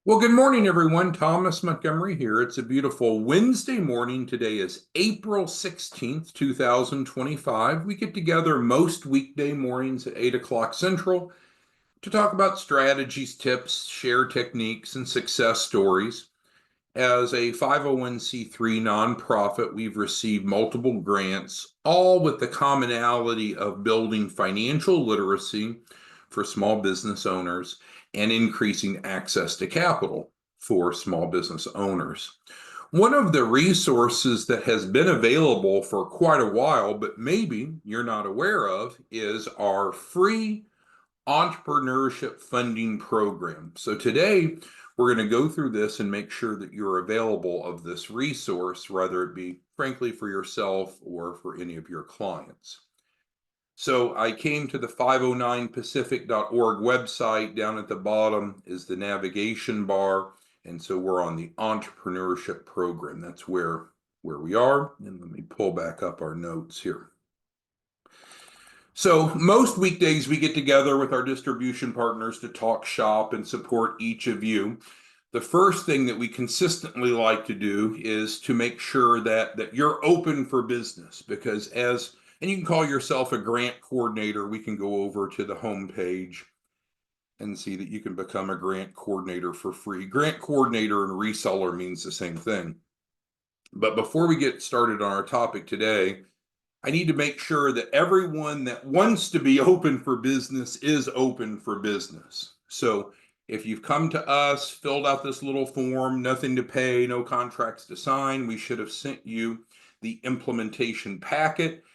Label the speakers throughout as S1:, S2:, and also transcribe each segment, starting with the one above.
S1: Well, good morning, everyone. Thomas Montgomery here. It's a beautiful Wednesday morning. Today is April 16th, 2025. We get together most weekday mornings at 8 o'clock Central to talk about strategies, tips, share techniques, and success stories. As a 501c3 nonprofit, we've received multiple grants, all with the commonality of building financial literacy for small business owners and increasing access to capital for small business owners. One of the resources that has been available for quite a while, but maybe you're not aware of, is our free entrepreneurship funding program. So today we're going to go through this and make sure that you're available of this resource, whether it be frankly for yourself or for any of your clients. So I came to the 509pacific.org website. Down at the bottom is the navigation bar. And so we're on the entrepreneurship program. That's where we are. And let me pull back up our notes here. So most weekdays we get together with our distribution partners to talk shop and support each of you. The first thing that we consistently like to do is to make sure that you're open for business, because and you can call yourself a grant coordinator. We can go over to the homepage and see that you can become a grant coordinator for free. Grant coordinator and reseller means the same thing. But before we get started on our topic today, I need to make sure that everyone that wants to be open for business is open for business. So if you've come to us, filled out this little form, nothing to pay, no contracts to sign, we should have sent you the implementation packet.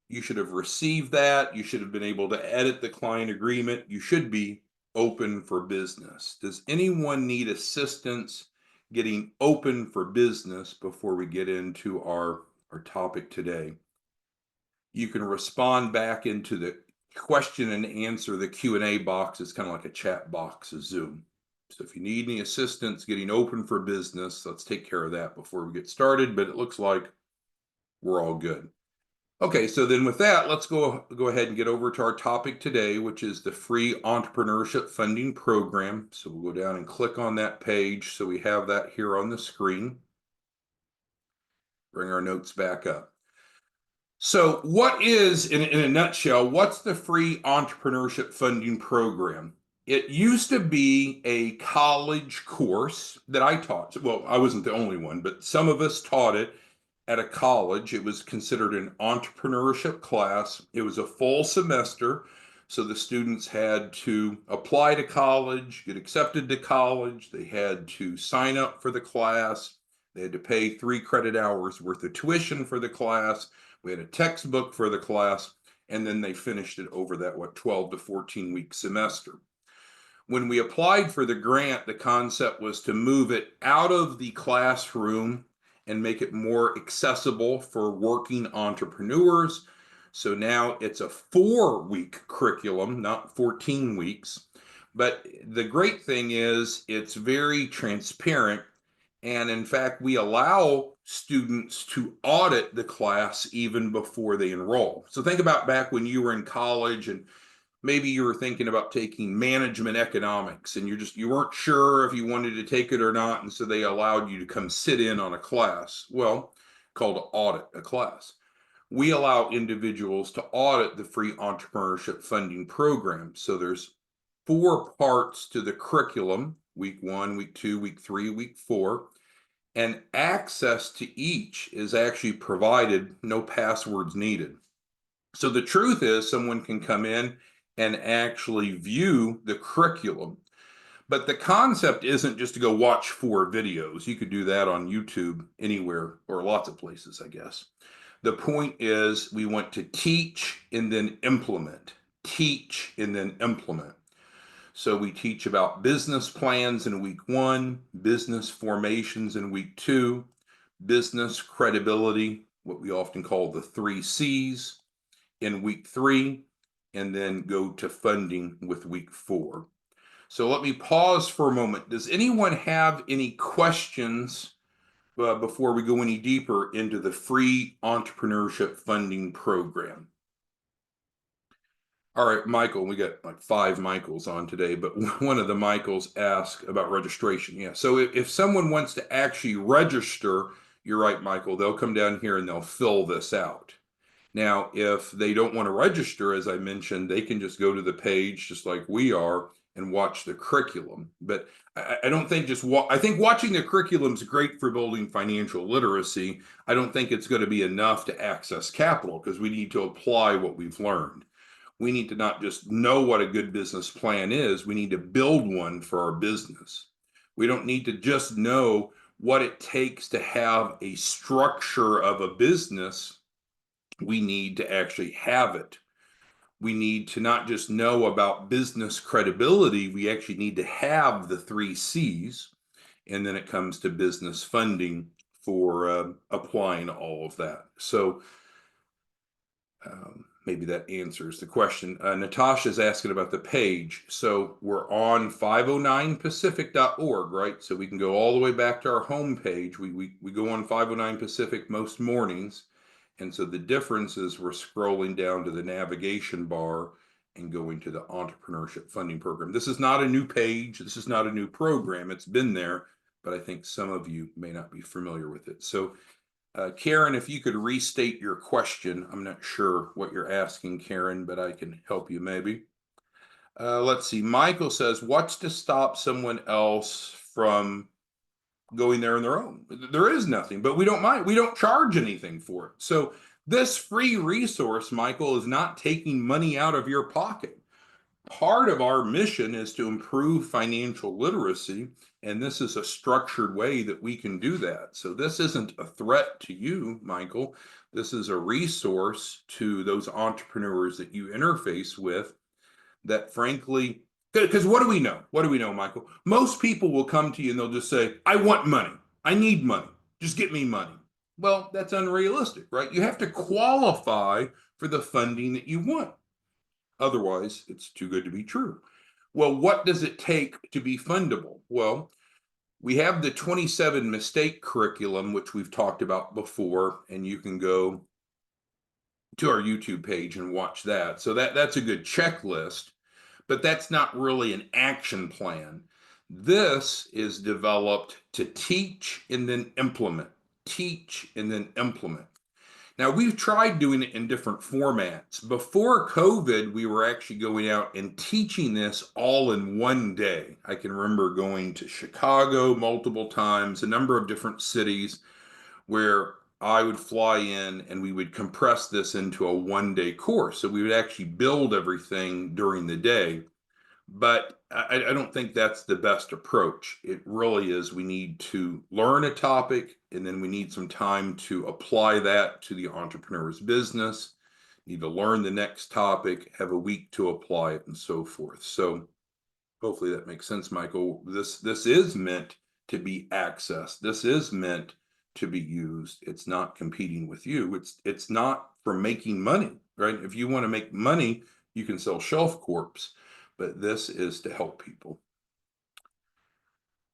S1: You should have received that. You should have been able to edit the client agreement. You should be open for business. Does anyone need assistance getting open for business before we get into our topic today? You can respond back into the question and answer. The Q&A box is kind of like a chat box of Zoom. So if you need any assistance getting open for business, let's take care of that before we get started. But it looks like we're all good. Okay, so then with that, let's go ahead and get over to our topic today, which is the free entrepreneurship funding program. So we'll go down and click on that page. So we have that here on the screen. Bring our notes back up. So what is, in a nutshell, what's the free entrepreneurship funding program? It used to be a college course that I taught. Well, I wasn't the only one, but some of us taught it at a college. It was considered an entrepreneurship class. It was a full semester. So the students had to apply to college, get accepted to college. They had to sign up for the class. They had to pay 3 credit hours worth of tuition for the class. We had a textbook for the class, and then they finished it over that 12 to 14 week semester. When we applied for the grant, the concept was to move it out of the classroom and make it more accessible for working entrepreneurs. So now it's a 4-week curriculum, not 14 weeks. But the great thing is it's very transparent. And in fact, we allow students to audit the class even before they enroll. So think about back when you were in college and maybe you were thinking about taking management economics and you weren't sure if you wanted to take it or not. And so they allowed you to come sit in on a class, well, called to audit a class. We allow individuals to audit the free entrepreneurship funding program. So there's 4 parts to the curriculum: week 1, week 2, week 3, week 4. And access to each is actually provided, no passwords needed. So the truth is, someone can come in and actually view the curriculum. But the concept isn't just to go watch 4 videos. You could do that on YouTube anywhere, or lots of places, I guess. The point is we want to teach and then implement. Teach and then implement. So we teach about business plans in week 1, business formations in week 2, business credibility, what we often call the 3 C's, in week 3, and then go to funding with week 4. So let me pause for a moment. Does anyone have any questions before we go any deeper into the free entrepreneurship funding program? All right, Michael, we got like five Michaels on today, but one of the Michaels asked about registration. Yeah. So if someone wants to actually register, you're right, Michael, they'll come down here and they'll fill this out. Now, if they don't want to register, as I mentioned, they can just go to the page just like we are and watch the curriculum. But I don't think I think watching the curriculum is great for building financial literacy. I don't think it's going to be enough to access capital because we need to apply what we've learned. We need to not just know what a good business plan is, we need to build one for our business. We don't need to just know what it takes to have a structure of a business. We need to actually have it. We need to not just know about business credibility, we actually need to have the three C's. And then it comes to business funding for applying all of that. So maybe that answers the question. Natasha's asking about the page. So we're on 509pacific.org, right? So we can go all the way back to our home page. We go on 509 Pacific most mornings. And so the difference is we're scrolling down to the navigation bar and going to the Entrepreneurship Funding Program. This is not a new page. This is not a new program. It's been there, but I think some of you may not be familiar with it. So Karen, if you could restate your question. I'm not sure what you're asking, Karen, but I can help you maybe. Let's see. Michael says, what's to stop someone else from going there on their own? There is nothing, but we don't mind. We don't charge anything for it. So this free resource, Michael, is not taking money out of your pocket. Part of our mission is to improve financial literacy, and this is a structured way that we can do that. So this isn't a threat to you, Michael. This is a resource to those entrepreneurs that you interface with that frankly, because what do we know? What do we know, Michael? Most people will come to you and they'll just say, I want money. I need money. Just get me money. Well, that's unrealistic, right? You have to qualify for the funding that you want. Otherwise, it's too good to be true. Well, what does it take to be fundable? Well, we have the 27 mistake curriculum, which we've talked about before, and you can go to our YouTube page and watch that. So that's a good checklist, but that's not really an action plan. This is developed to teach and then implement, teach and then implement. Now, we've tried doing it in different formats. Before COVID, we were actually going out and teaching this all in one day. I can remember going to Chicago multiple times, a number of different cities where I would fly in and we would compress this into a one-day course. So we would actually build everything during the day. But I don't think that's the best approach. It really is, we need to learn a topic and then we need some time to apply that to the entrepreneur's business, need to learn the next topic, have a week to apply it, and so forth. So hopefully that makes sense, Michael. This is meant to be accessed. This is meant to be used. It's not competing with you. It's not for making money, right? If you want to make money, you can sell shelf corps, but this is to help people.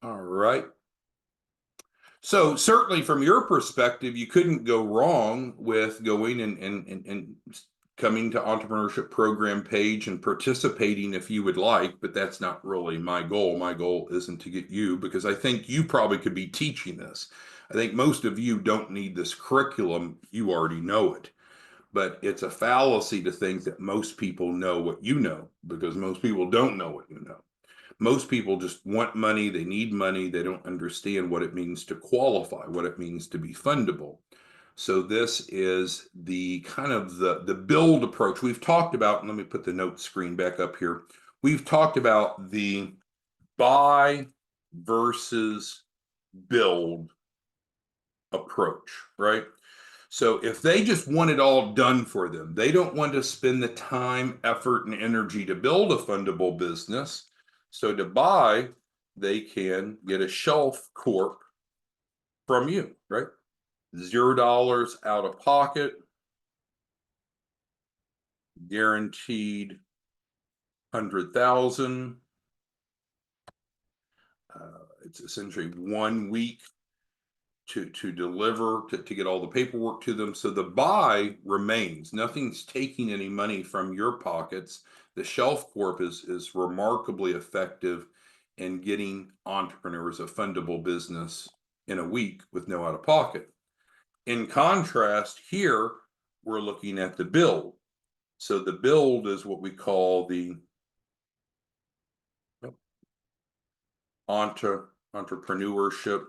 S1: All right. So certainly from your perspective, you couldn't go wrong with going and coming to entrepreneurship program page and participating if you would like, but that's not really my goal. My goal isn't to get you, because I think you probably could be teaching this. I think most of you don't need this curriculum. You already know it. But it's a fallacy to think that most people know what you know, because most people don't know what you know. Most people just want money, they need money, they don't understand what it means to qualify, what it means to be fundable. So this is the kind of the build approach. We've talked about, and let me put the note screen back up here. We've talked about the buy versus build approach, right? So if they just want it all done for them, they don't want to spend the time, effort, and energy to build a fundable business. So to buy, they can get a shelf corp from you, right? $0 out of pocket, guaranteed 100,000. It's essentially 1 week to deliver, to get all the paperwork to them. So the buy remains. Nothing's taking any money from your pockets. The Shelf Corp is remarkably effective in getting entrepreneurs a fundable business in a week with no out of pocket. In contrast, here we're looking at the build. So the build is what we call the entrepreneurship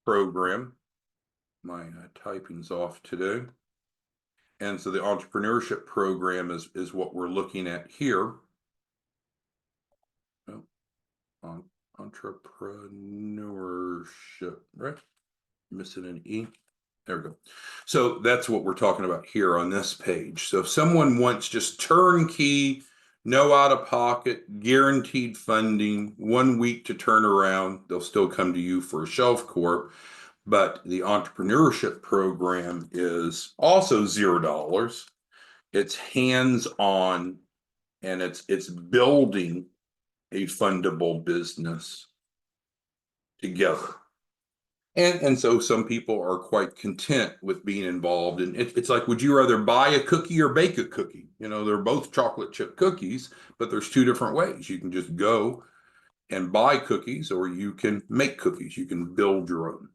S1: program. My typing's off today. And so the entrepreneurship program is what we're looking at here. Oh, entrepreneurship, right? Missing an E. There we go. So that's what we're talking about here on this page. So if someone wants just turnkey, no out of pocket, guaranteed funding, 1 week to turn around, they'll still come to you for a Shelf Corp. But the entrepreneurship program is also $0. It's hands-on, and it's building a fundable business together. And so some people are quite content with being involved. And it's like, would you rather buy a cookie or bake a cookie? You know, they're both chocolate chip cookies, but there's two different ways. You can just go and buy cookies, or you can make cookies. You can build your own.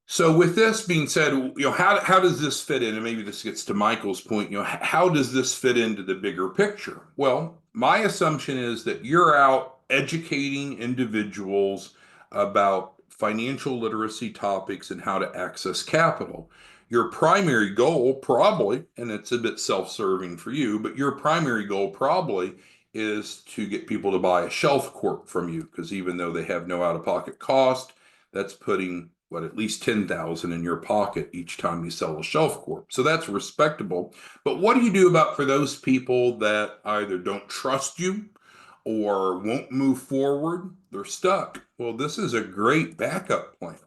S1: So with this being said, you know, how does this fit in? And maybe this gets to Michael's point, you know, how does this fit into the bigger picture? Well, my assumption is that you're out educating individuals about financial literacy topics and how to access capital. Your primary goal probably, and it's a bit self-serving for you, but your primary goal probably is to get people to buy a Shelf Corp from you, because even though they have no out-of-pocket cost, that's putting at least 10,000 in your pocket each time you sell a Shelf Corp. So that's respectable. But what do you do about for those people that either don't trust you or won't move forward? They're stuck. Well, this is a great backup plan.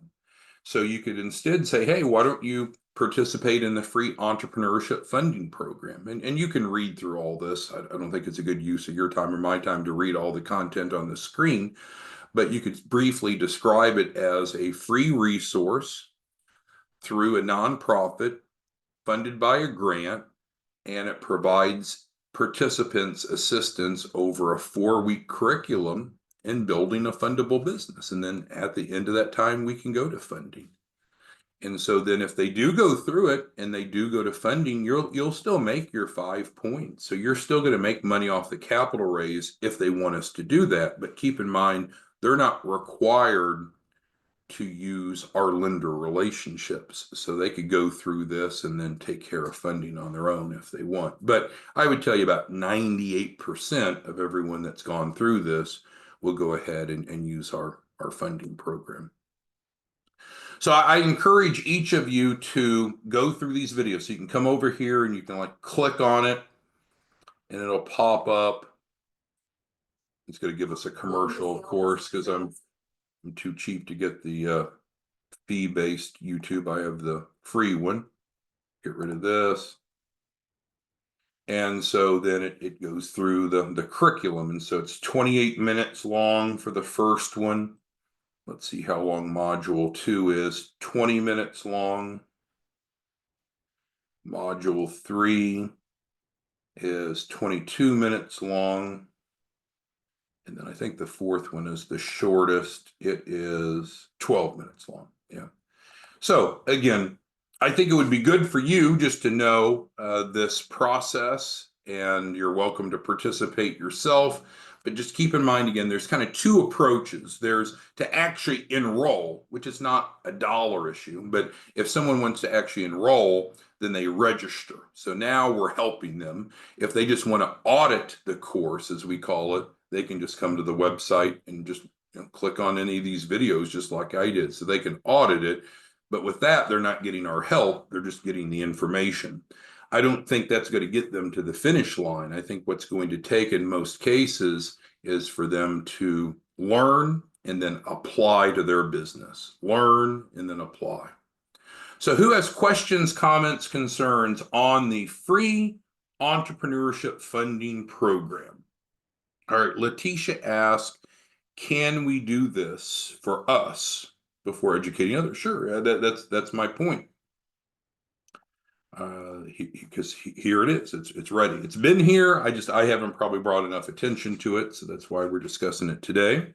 S1: So you could instead say, hey, why don't you participate in the free entrepreneurship funding program? And you can read through all this. I don't think it's a good use of your time or my time to read all the content on the screen, but you could briefly describe it as a free resource through a nonprofit funded by a grant, and it provides participants assistance over a 4-week curriculum in building a fundable business. And then at the end of that time, we can go to funding. And so then if they do go through it and they do go to funding, you'll still make your 5 points. So you're still going to make money off the capital raise if they want us to do that. But keep in mind, they're not required to use our lender relationships. So they could go through this and then take care of funding on their own if they want. But I would tell you about 98% of everyone that's gone through this will go ahead and use our funding program. So I encourage each of you to go through these videos. So you can come over here and you can like click on it and it'll pop up. It's going to give us a commercial, of course, because I'm too cheap to get the fee-based YouTube. I have the free one. Get rid of this. And so then it goes through the curriculum. And so it's 28 minutes long for the first one. Let's see how long module 2 is. 20 minutes long. Module 3 is 22 minutes long. And then I think the fourth one is the shortest. It is 12 minutes long. Yeah. So again, I think it would be good for you just to know this process, and you're welcome to participate yourself. But just keep in mind, again, there's kind of two approaches. There's to actually enroll, which is not a dollar issue, but if someone wants to actually enroll, then they register. So now we're helping them. If they just want to audit the course, as we call it, they can just come to the website and just click on any of these videos, just like I did, so they can audit it. But with that, they're not getting our help. They're just getting the information. I don't think that's going to get them to the finish line. I think what's going to take in most cases is for them to learn and then apply to their business. Learn and then apply. So who has questions, comments, concerns on the free entrepreneurship funding program? All right, Letitia asked, can we do this for us before educating others? Sure, that's my point. Because here it is, it's ready. It's been here. I haven't probably brought enough attention to it, so that's why we're discussing it today.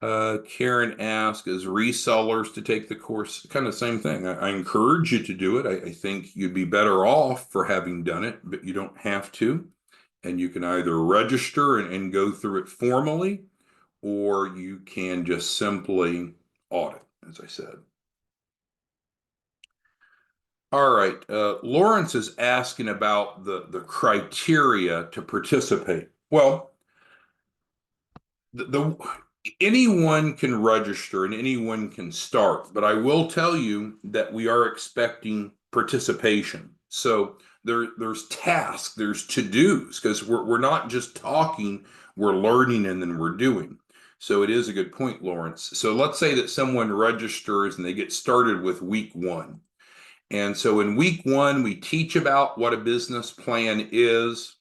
S1: Karen asked, as resellers to take the course, kind of same thing. I encourage you to do it. I think you'd be better off for having done it, but you don't have to. And you can either register and go through it formally, or you can just simply audit, as I said. All right. Lawrence is asking about the criteria to participate. Well, the anyone can register and anyone can start, but I will tell you that we are expecting participation. So there's tasks, there's to-dos, because we're not just talking, we're learning and then we're doing. So it is a good point, Lawrence. So let's say that someone registers and they get started with week one. And so in week one, we teach about what a business plan is.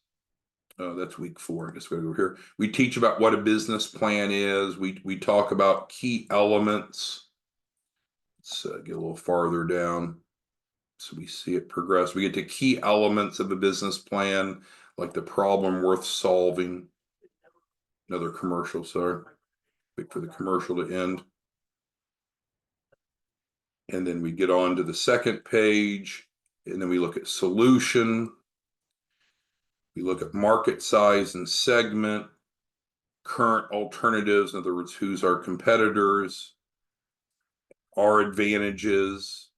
S1: Oh, that's week four. I guess we go here. We teach about what a business plan is. We talk about key elements. Let's get a little farther down so we see it progress. We get to key elements of a business plan, like the problem worth solving. Another commercial, sorry. Wait for the commercial to end. And then we get on to the second page, and then we look at solution. We look at market size and segment, current alternatives, in other words, who's our competitors, our advantages,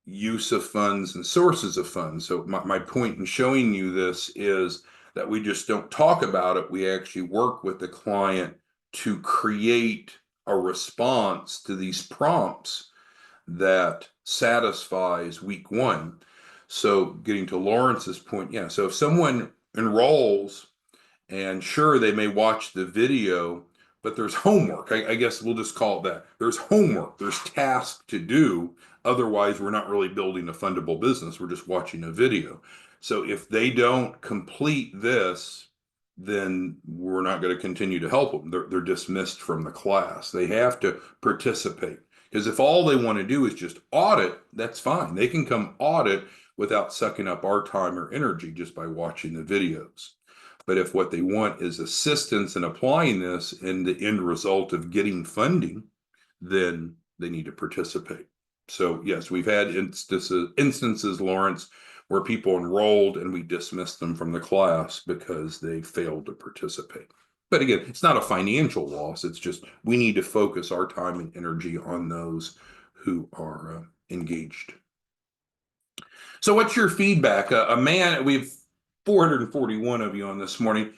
S1: use of funds and sources of funds. So my point in showing you this is that we just don't talk about it. We actually work with the client to create a response to these prompts that satisfies week one. So getting to Lawrence's point, yeah. So if someone enrolls, and sure, they may watch the video, but there's homework. I guess we'll just call it that. There's homework, there's tasks to do. Otherwise, we're not really building a fundable business. We're just watching a video. So if they don't complete this, then we're not going to continue to help them. They're dismissed from the class. They have to participate. Because if all they want to do is just audit, that's fine. They can come audit without sucking up our time or energy just by watching the videos. But if what they want is assistance in applying this and the end result of getting funding, then they need to participate. So yes, we've had instances, Lawrence, where people enrolled and we dismissed them from the class because they failed to participate. But again, it's not a financial loss. It's just we need to focus our time and energy on those who are engaged. So what's your feedback? We've 441 of you on this morning.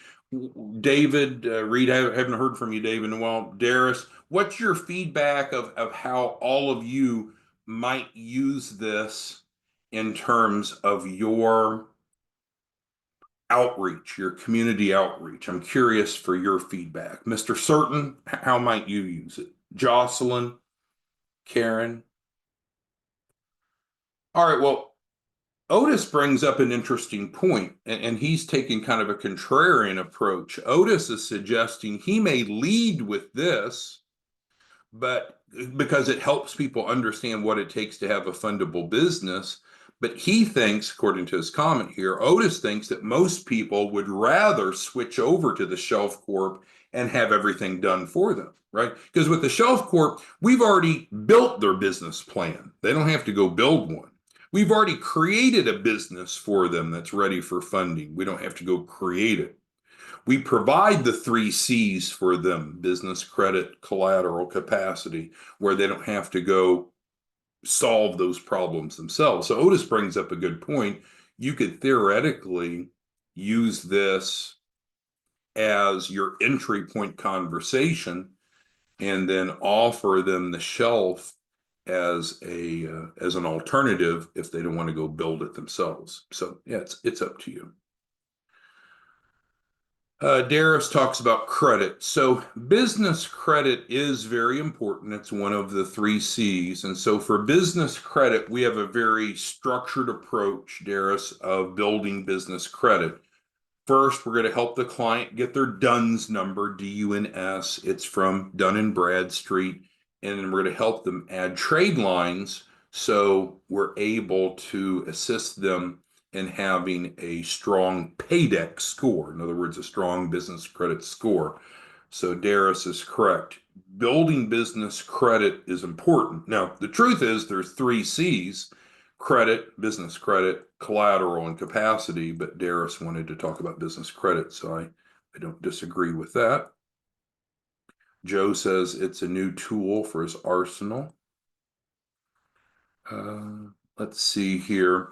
S1: David, Reed, I haven't heard from you, David, in a while. Darius, what's your feedback of how all of you might use this in terms of your outreach, your community outreach? I'm curious for your feedback. Mr. Certain, how might you use it? Jocelyn, Karen? All right, well, Otis brings up an interesting point, and he's taking kind of a contrarian approach. Otis is suggesting he may lead with this, but because it helps people understand what it takes to have a fundable business. But he thinks, according to his comment here, Otis thinks that most people would rather switch over to the Shelf Corp and have everything done for them, right? Because with the Shelf Corp, we've already built their business plan. They don't have to go build one. We've already created a business for them that's ready for funding. We don't have to go create it. We provide the 3 C's for them: business, credit, collateral, capacity, where they don't have to go solve those problems themselves. So Otis brings up a good point. You could theoretically use this as your entry point conversation and then offer them the shelf as an alternative if they don't want to go build it themselves. So yeah, it's up to you. Darius talks about credit. So business credit is very important. It's one of the 3 C's. And so for business credit, we have a very structured approach, Darius, of building business credit. First, we're going to help the client get their DUNS number, DUNS. It's from Dun and Bradstreet. And then we're going to help them add trade lines so we're able to assist them in having a strong paydex score. In other words, a strong business credit score. So Darius is correct. Building business credit is important. Now, the truth is there's three C's: credit, business credit, collateral, and capacity. But Darius wanted to talk about business credit, so I don't disagree with that. Joe says it's a new tool for his arsenal. Let's see here.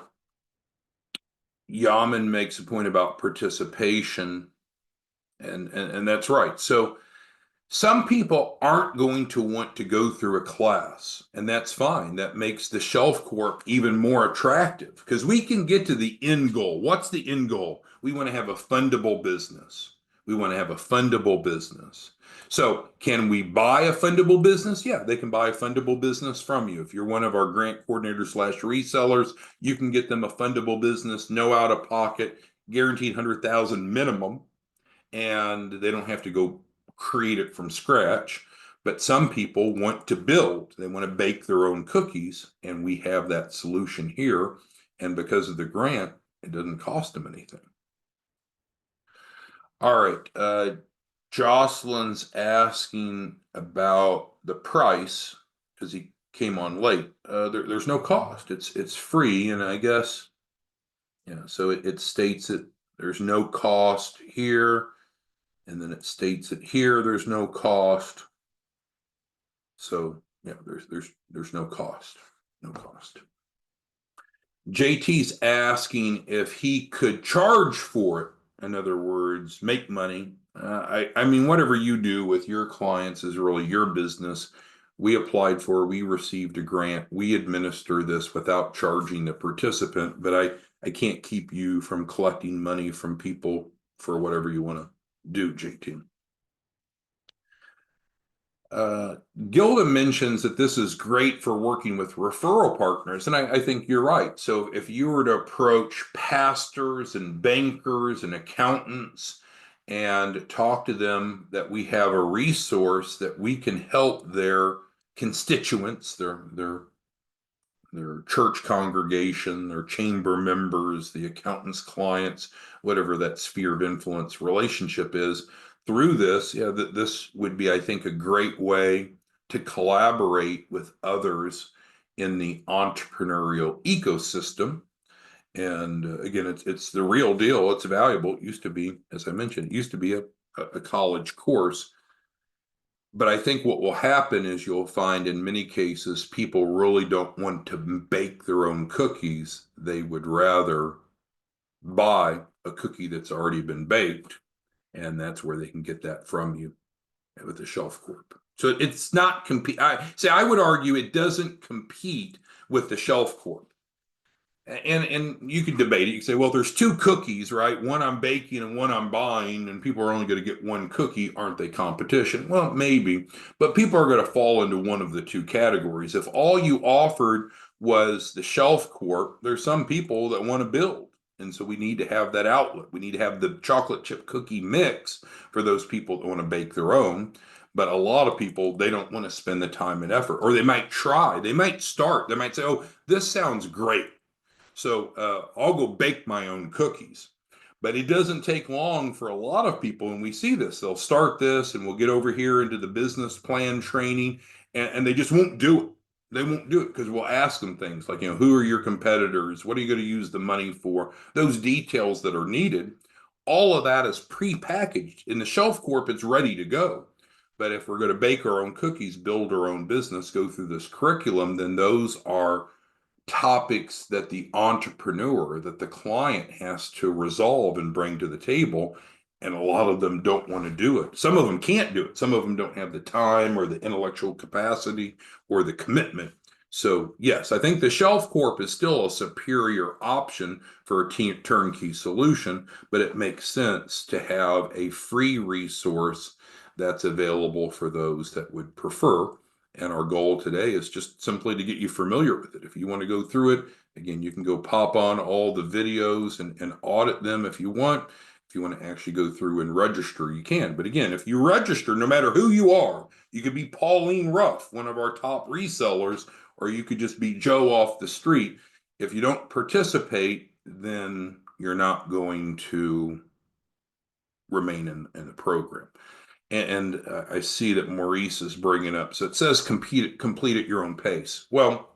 S1: Yaman makes a point about participation, and that's right. So some people aren't going to want to go through a class, and that's fine. That makes the Shelf Corp even more attractive because we can get to the end goal. What's the end goal? We want to have a fundable business. We want to have a fundable business. So can we buy a fundable business? Yeah, they can buy a fundable business from you. If you're one of our grant coordinators slash resellers, you can get them a fundable business, no out of pocket, guaranteed 100,000 minimum, and they don't have to go create it from scratch. But some people want to build, they want to bake their own cookies, and we have that solution here. And because of the grant, it doesn't cost them anything. All right. Jocelyn's asking about the price because he came on late. There's no cost. It's free, and I guess, so it states that there's no cost here, and then it states that here there's no cost. So yeah, there's no cost. No cost. JT's asking if he could charge for it. In other words, make money. I mean, whatever you do with your clients is really your business. We applied for, we received a grant. We administer this without charging the participant, but I can't keep you from collecting money from people for whatever you want to do, JT. Gilda mentions that this is great for working with referral partners, and I think you're right. So if you were to approach pastors and bankers and accountants and talk to them that we have a resource that we can help their constituents, their church congregation, their chamber members, the accountant's clients, whatever that sphere of influence relationship is, through this, this would be, I think, a great way to collaborate with others in the entrepreneurial ecosystem. And again, it's the real deal. It's valuable. It used to be, as I mentioned, it used to be a college course. But I think what will happen is you'll find in many cases, people really don't want to bake their own cookies. They would rather buy a cookie that's already been baked, and that's where they can get that from you with the Shelf Corp. So it's not compete. I would argue it doesn't compete with the Shelf Corp. And you could debate it. You could say, well, there's two cookies, right? One I'm baking and one I'm buying, and people are only going to get one cookie. Aren't they competition? Well, maybe, but people are going to fall into one of the two categories. If all you offered was the Shelf Corp, there's some people that want to build. And so we need to have that outlet. We need to have the chocolate chip cookie mix for those people that want to bake their own. But a lot of people, they don't want to spend the time and effort, or they might try. They might start. They might say, oh, this sounds great. So I'll go bake my own cookies. But it doesn't take long for a lot of people, and we see this. They'll start this, and we'll get over here into the business plan training, and they just won't do it. They won't do it because we'll ask them things like, who are your competitors? What are you going to use the money for? Those details that are needed. All of that is pre-packaged. In the Shelf Corp, it's ready to go. But if we're going to bake our own cookies, build our own business, go through this curriculum, then those are topics that the entrepreneur, that the client has to resolve and bring to the table. And a lot of them don't want to do it. Some of them can't do it. Some of them don't have the time or the intellectual capacity or the commitment. So yes, I think the Shelf Corp is still a superior option for a turnkey solution, but it makes sense to have a free resource that's available for those that would prefer. And our goal today is just simply to get you familiar with it. If you want to go through it, again, you can go pop on all the videos and audit them if you want. If you want to actually go through and register, you can. But again, if you register, no matter who you are, you could be Pauline Ruff, one of our top resellers, or you could just be Joe off the street. If you don't participate, then you're not going to remain in the program. And I see that Maurice is bringing up. So it says complete at your own pace. Well,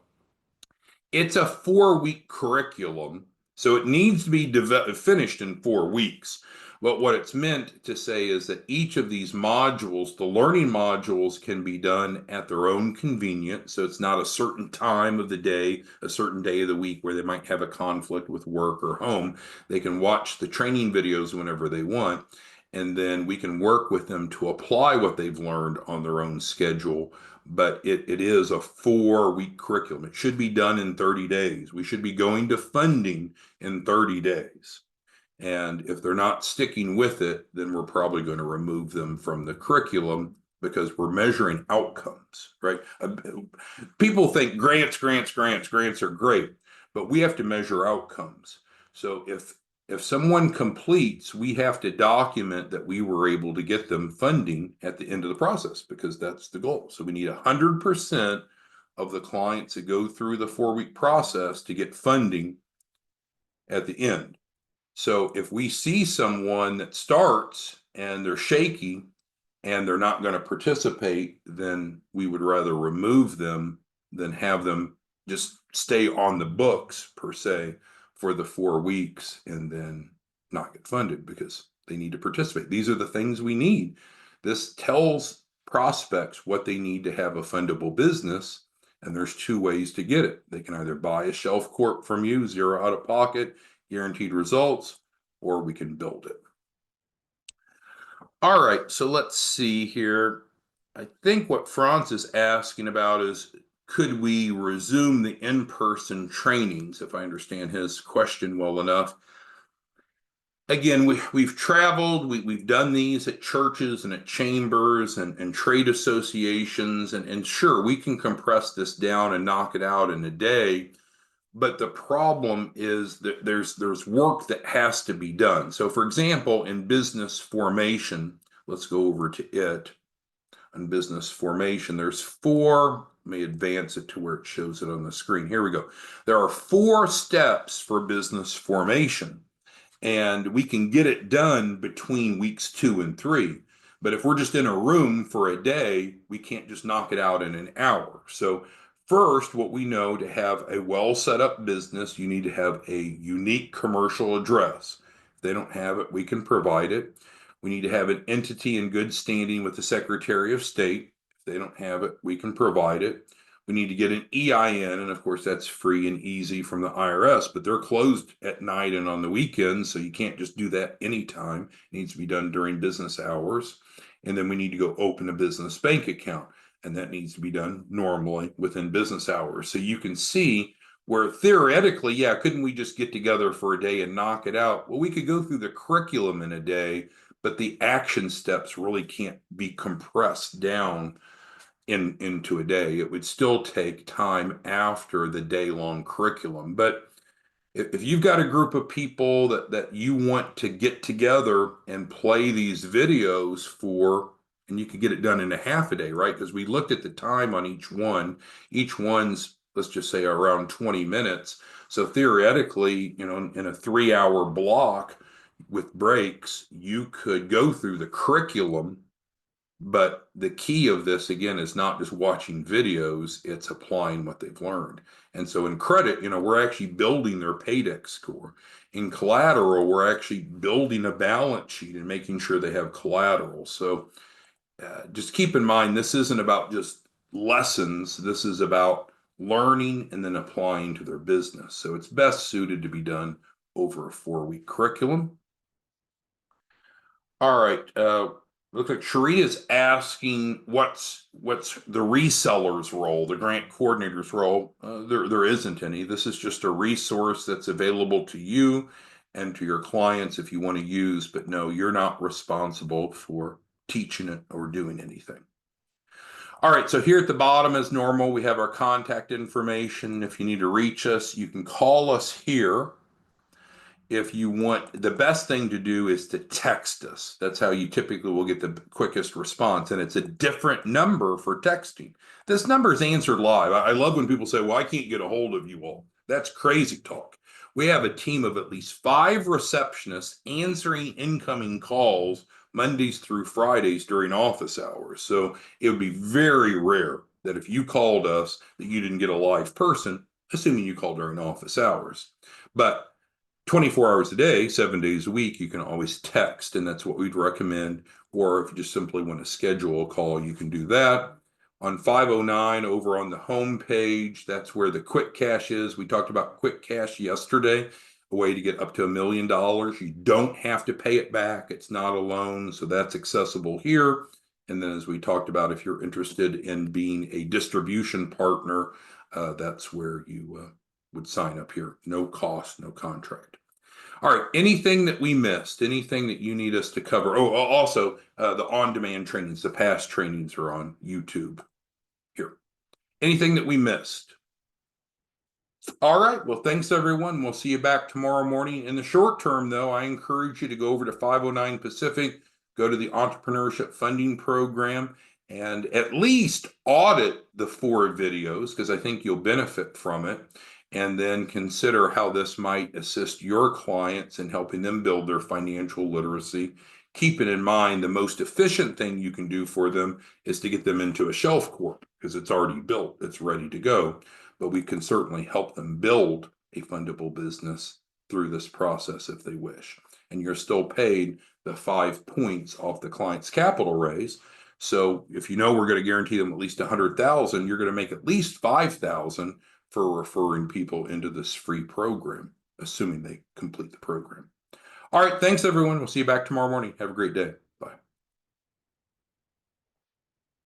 S1: it's a 4-week curriculum, so it needs to be finished in 4 weeks. But what it's meant to say is that each of these modules, the learning modules, can be done at their own convenience. So it's not a certain time of the day, a certain day of the week where they might have a conflict with work or home. They can watch the training videos whenever they want, and then we can work with them to apply what they've learned on their own schedule. But it is a 4-week curriculum. It should be done in 30 days. We should be going to funding in 30 days. And if they're not sticking with it, then we're probably going to remove them from the curriculum because we're measuring outcomes, right? People think grants are great, but we have to measure outcomes. So if someone completes, we have to document that we were able to get them funding at the end of the process because that's the goal. So we need 100% of the clients that go through the 4-week process to get funding at the end. So if we see someone that starts and they're shaky and they're not going to participate, then we would rather remove them than have them just stay on the books per se for the 4 weeks and then not get funded because they need to participate. These are the things we need. This tells prospects what they need to have a fundable business, and there's 2 ways to get it. They can either buy a shelf corp from you, 0 out of pocket, guaranteed results, or we can build it. All right, so let's see here. I think what Franz is asking about is, could we resume the in-person trainings, if I understand his question well enough. Again, we've traveled, we've done these at churches and at chambers and trade associations, and sure, we can compress this down and knock it out in a day. But the problem is that there's work that has to be done. So for example, in business formation, let's go over to it. On business formation, there's 4, let me advance it to where it shows it on the screen. Here we go. There are 4 steps for business formation, and we can get it done between weeks 2 and 3. But if we're just in a room for a day, we can't just knock it out in an hour. So first, what we know, to have a well set up business, you need to have a unique commercial address. If they don't have it, we can provide it. We need to have an entity in good standing with the Secretary of State. If they don't have it, we can provide it. We need to get an EIN, and of course that's free and easy from the IRS, but they're closed at night and on the weekends, so you can't just do that anytime. It needs to be done during business hours. And then we need to go open a business bank account, and that needs to be done normally within business hours. So you can see where theoretically, yeah, couldn't we just get together for a day and knock it out? Well, we could go through the curriculum in a day, but the action steps really can't be compressed down into a day. It would still take time after the day-long curriculum. But if you've got a group of people that you want to get together and play these videos for, and you can get it done in a half a day, right? Because we looked at the time on each one. Each one's, let's just say, around 20 minutes. So theoretically, in a 3-hour block with breaks, you could go through the curriculum. But the key of this, again, is not just watching videos, it's applying what they've learned. And so in credit, we're actually building their paydex score. In collateral, we're actually building a balance sheet and making sure they have collateral. So just keep in mind, this isn't about just lessons. This is about learning and then applying to their business. So it's best suited to be done over a 4-week curriculum. All right. Looks like Sharita's asking what's the reseller's role, the grant coordinator's role. There isn't any. This is just a resource that's available to you and to your clients if you want to use, but no, you're not responsible for teaching it or doing anything. All right, so here at the bottom, as normal, we have our contact information. If you need to reach us, you can call us here. if you want, the best thing to do is to text us. That's how you typically will get the quickest response. And it's a different number for texting. This number is answered live. I love when people say, well, I can't get a hold of you all. That's crazy talk. We have a team of at least 5 receptionists answering incoming calls Mondays through Fridays during office hours. So it would be very rare that if you called us that you didn't get a live person, assuming you called during office hours. But 24 hours a day, 7 days a week, you can always text, and that's what we'd recommend. Or if you just simply want to schedule a call, you can do that. On 509 over on the home page, that's where the quick cash is. We talked about quick cash yesterday, a way to get up to $1 million. You don't have to pay it back. It's not a loan, so that's accessible here. And then as we talked about, if you're interested in being a distribution partner, that's where you would sign up here. No cost, no contract. All right. Anything that we missed? Anything that you need us to cover? Oh, also the on-demand trainings, the past trainings are on YouTube here. Anything that we missed? All right. Well, thanks everyone. We'll see you back tomorrow morning. In the short term, though, I encourage you to go over to 509 Pacific, go to the Entrepreneurship Funding Program, and at least audit the 4 videos because I think you'll benefit from it. And then consider how this might assist your clients in helping them build their financial literacy. Keeping in mind the most efficient thing you can do for them is to get them into a shelf corp because it's already built, it's ready to go. But we can certainly help them build a fundable business through this process if they wish. And you're still paid the 5 points off the client's capital raise. So if you know we're going to guarantee them at least 100,000, you're going to make at least 5,000 for referring people into this free program, assuming they complete the program. All right, thanks everyone. We'll see you back tomorrow morning. Have a great day.